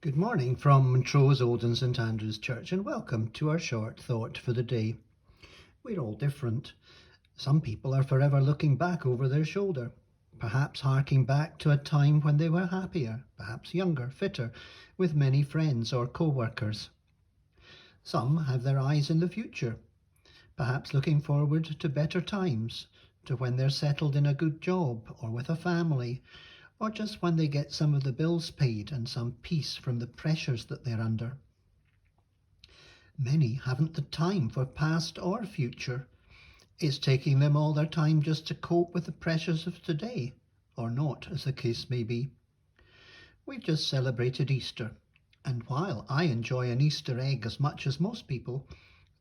Good morning from Montrose Old and St Andrew's Church, and welcome to our short thought for the day. We're all different. Some people are forever looking back over their shoulder, perhaps harking back to a time when they were happier, perhaps younger, fitter, with many friends or co-workers. Some have their eyes in the future, perhaps looking forward to better times, to when they're settled in a good job or with a family, or just when they get some of the bills paid and some peace from the pressures that they're under. Many haven't the time for past or future. It's taking them all their time just to cope with the pressures of today, or not, as the case may be. We've just celebrated Easter, and while I enjoy an Easter egg as much as most people,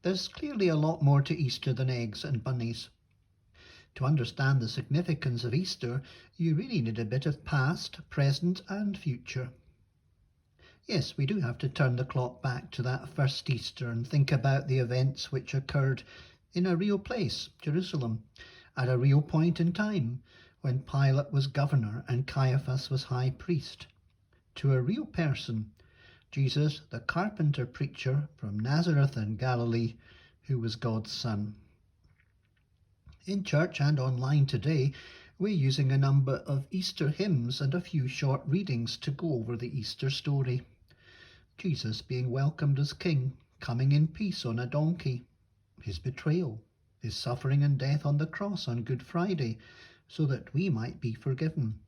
there's clearly a lot more to Easter than eggs and bunnies. To understand the significance of Easter, you really need a bit of past, present and future. Yes, we do have to turn the clock back to that first Easter and think about the events which occurred in a real place, Jerusalem, at a real point in time, when Pilate was governor and Caiaphas was high priest. To a real person, Jesus, the carpenter preacher from Nazareth in Galilee, who was God's son. In church and online today, we're using a number of Easter hymns and a few short readings to go over the Easter story. Jesus being welcomed as King, coming in peace on a donkey, his betrayal, his suffering and death on the cross on Good Friday, so that we might be forgiven,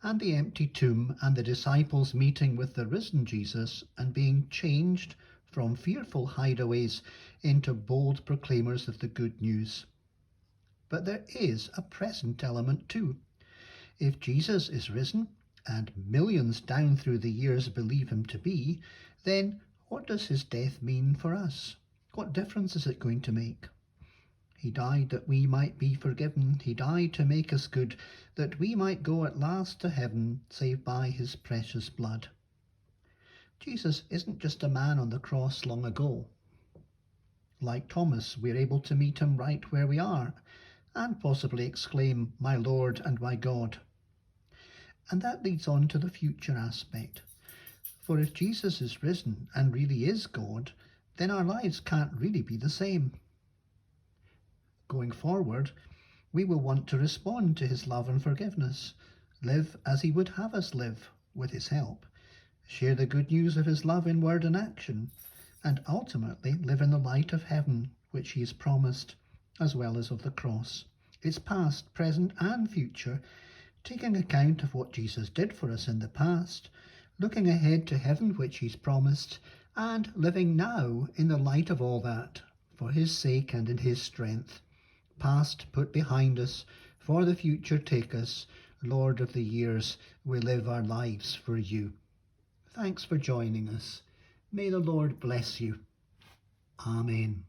and the empty tomb and the disciples meeting with the risen Jesus and being changed from fearful hideaways into bold proclaimers of the good news. But there is a present element too. If Jesus is risen, and millions down through the years believe him to be, then what does his death mean for us? What difference is it going to make? He died that we might be forgiven. He died to make us good, that we might go at last to heaven, saved by his precious blood. Jesus isn't just a man on the cross long ago. Like Thomas, we're able to meet him right where we are, and possibly exclaim, "My Lord and my God." And that leads on to the future aspect. For if Jesus is risen and really is God, then our lives can't really be the same. Going forward, we will want to respond to his love and forgiveness, live as he would have us live, with his help, share the good news of his love in word and action, and ultimately live in the light of heaven, which he has promised, as well as of the cross. It's past, present and future, taking account of what Jesus did for us in the past, looking ahead to heaven which he's promised, and living now in the light of all that, for his sake and in his strength. Past put behind us, for the future take us. Lord of the years, we live our lives for you. Thanks for joining us. May the Lord bless you. Amen.